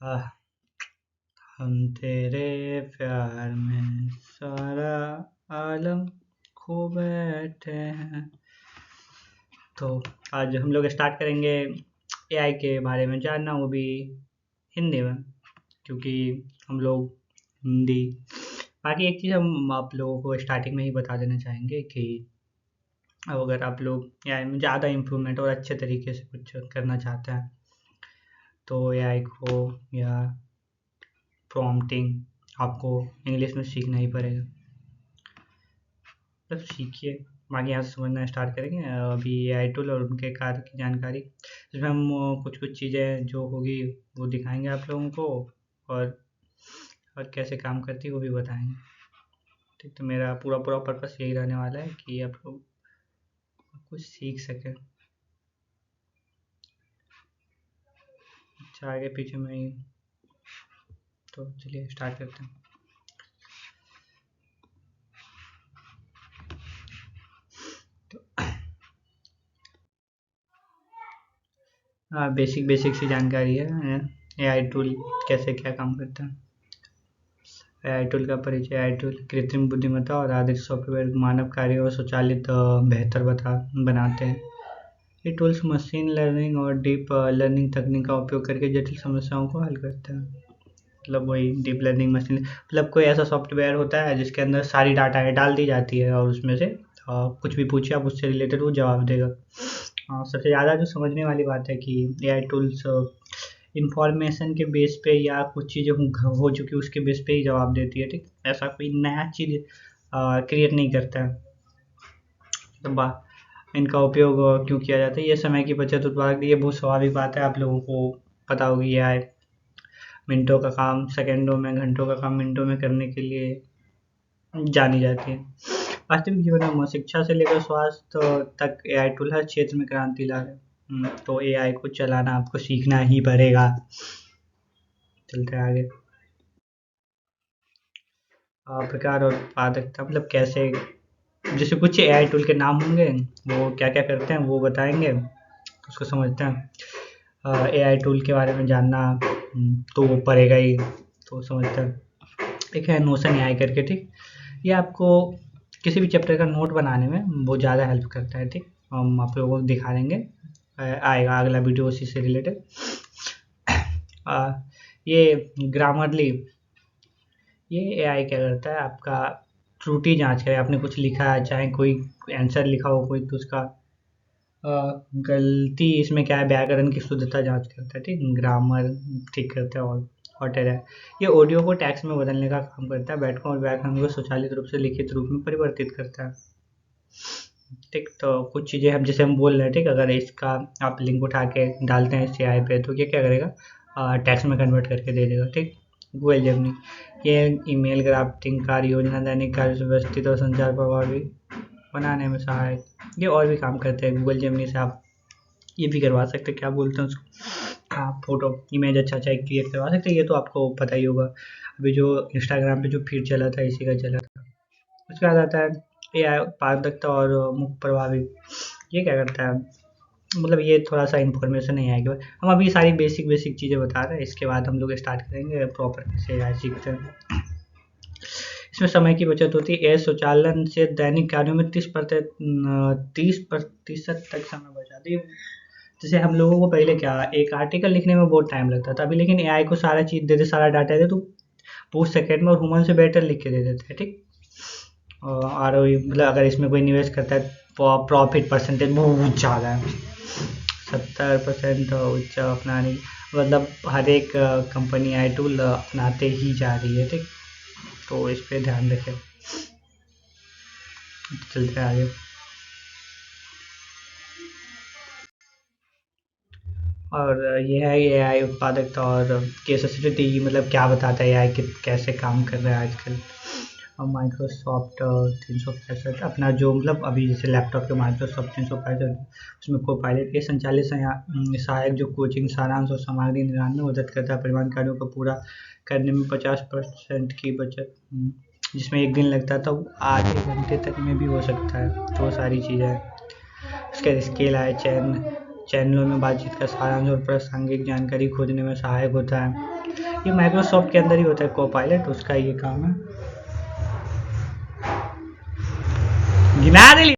आह, हम तेरे प्यार में सारा आलम खो बैठे हैं। तो आज हम लोग स्टार्ट करेंगे एआई के बारे में जानना, वो भी हिंदी में, क्योंकि हम लोग हिंदी। बाकी एक चीज़ हम आप लोगों को स्टार्टिंग में ही बता देना चाहेंगे कि अब अगर आप लोग एआई में ज़्यादा इम्प्रूवमेंट और अच्छे तरीके से कुछ करना चाहते हैं तो एआई को या प्रॉम्प्टिंग आपको इंग्लिश में सीखना ही पड़ेगा। तब सीखिए, बाकी यहाँ से समझना स्टार्ट करेंगे। अभी एआई टूल और उनके कार्य की जानकारी, जिसमें हम कुछ कुछ चीज़ें जो होगी वो दिखाएंगे आप लोगों को, और और कैसे काम करती है वो भी बताएंगे। ठीक, तो मेरा पूरा पूरा पर्पस यही रहने वाला है कि आप लोग कुछ सीख सकें। अच्छा, आगे पीछे में ही, तो चलिए स्टार्ट करते हैं। हाँ, बेसिक बेसिक सी जानकारी है। एआई टूल कैसे क्या काम करता है। एआई टूल का परिचय। एआई टूल कृत्रिम बुद्धिमत्ता और आधुनिक सॉफ्टवेयर मानव कार्य और स्वचालित बेहतर बनाते हैं। ये टूल्स मशीन लर्निंग और डीप लर्निंग तकनीक का उपयोग करके जटिल समस्याओं को हल करते हैं। मतलब वही डीप लर्निंग मशीन, मतलब कोई ऐसा सॉफ्टवेयर होता है जिसके अंदर सारी डाटा है डाल दी जाती है, और उसमें से कुछ भी पूछिए आप उससे रिलेटेड वो जवाब देगा। सबसे ज़्यादा जो समझने वाली बात है कि एआई टूल्स इंफॉर्मेशन के बेस पे या कुछ चीज़ें हो चुकी उसके बेस पे ही जवाब देती है। ठीक, ऐसा कोई नया चीज़ क्रिएट नहीं करता है। तो इनका उपयोग क्यों किया जाता है, ये समय की बचत, उत्पादक, ये बहुत स्वाभाविक बात है। आप लोगों को पता होगी ये आए मिनटों का काम सेकंडों में, घंटों का काम मिनटों में करने के लिए जानी जाती है। वास्तविक जीवन में शिक्षा से लेकर स्वास्थ्य तक एआई टूल हर क्षेत्र में क्रांति ला रहे हैं। तो एआई को चलाना आपको सीखना ही पड़ेगा। चलते हैं आगे। प्रकार और उत्पादकता, मतलब कैसे, जैसे कुछ एआई टूल के नाम होंगे, वो क्या क्या करते हैं वो बताएंगे, उसको समझते हैं। एआई टूल के बारे में जानना तो वो पड़ेगा ही, तो समझते हैं। एक है नोशन एआई करके। ठीक, ये आपको किसी भी चैप्टर का नोट बनाने में बहुत ज़्यादा हेल्प करता है। ठीक, हम आप लोगों को दिखा देंगे, आएगा अगला वीडियो उसी से रिलेटेड। ये ग्रामरली, ये एआई क्या करता है, आपका त्रुटि जांच करे। आपने कुछ लिखा है, चाहे कोई आंसर लिखा हो कोई, तो उसका गलती इसमें क्या है, व्याकरण की शुद्धता जांच करता है। ठीक, ग्रामर ठीक करता है, और है। ये ऑडियो को टेक्स्ट में बदलने का काम करता है, बैठकों और व्याकरण को स्वचालित रूप से लिखित रूप में परिवर्तित करता है। ठीक, तो कुछ चीज़ें हम जैसे हम बोल रहे हैं, ठीक, अगर इसका आप लिंक उठा के डालते हैं सीआई पे, तो ये क्या करेगा, टेक्स्ट में कन्वर्ट करके दे देगा। ठीक, गूगल जेमिनी, ये ईमेल ड्राफ्टिंग, कार्य योजना, दैनिक कार्य व्यवस्थित और संचार प्रभावी बनाने में सहायक, ये और भी काम करते हैं। गूगल जेमिनी से आप ये भी करवा सकते हैं, क्या बोलते हैं उसको, आप फोटो इमेज अच्छा अच्छा क्रिएट करवा सकते हैं। ये तो आपको पता ही होगा, अभी जो इंस्टाग्राम पे जो फीड चला था इसी का चला था। उसके बाद आता है एआई उत्पादकता और मुख्य प्रभावी। ये क्या करता है, मतलब ये थोड़ा सा इन्फॉर्मेशन नहीं आएगी, हम अभी सारी बेसिक बेसिक चीज़ें बता रहे हैं। इसके बाद हम लोग स्टार्ट करेंगे प्रॉपर कैसे एआई सीखते हैं। इसमें समय की बचत होती है। स्वचालन से दैनिक कार्यों में 30% तक समय बचाती है। जैसे हम लोगों को पहले क्या, एक आर्टिकल लिखने में बहुत टाइम लगता था, अभी लेकिन एआई को सारा चीज़ दे दे, सारा डाटा दे, तो बहुत सेकंड में और ह्यूमन से बेटर लिख के दे देते हैं। ठीक, और मतलब अगर इसमें कोई निवेश करता है, प्रॉफिट परसेंटेज बहुत ज़्यादा है, 70% उच्च अपनाने, मतलब हर एक कंपनी आई टूल अपनाते ही जा रही है। ठीक, तो इस पर ध्यान रखें। चलते हैं आगे। और ये है एआई उत्पादकता और केस स्टडी, मतलब क्या बताता है एआई कैसे काम कर रहा है आजकल। और माइक्रोसॉफ्ट 365 अपना जो, मतलब अभी जैसे लैपटॉप के माइक्रोसॉफ्ट 365, उसमें को पायलट के संचालित सहायक जो कोचिंग सारांश और सामग्री निर्माण में मदद करता है। परिवहन कार्यों को पूरा करने में 50% की बचत, जिसमें एक दिन लगता था वो आधे घंटे तक में भी हो सकता है। तो सारी चीज़ें, उसका स्केल है, चैन चैनलों में बातचीत का सारांश और प्रासंगिक जानकारी खोजने में सहायक होता है। ये माइक्रोसॉफ्ट के अंदर ही होता है कोपायलट, उसका ये काम है। गिना दे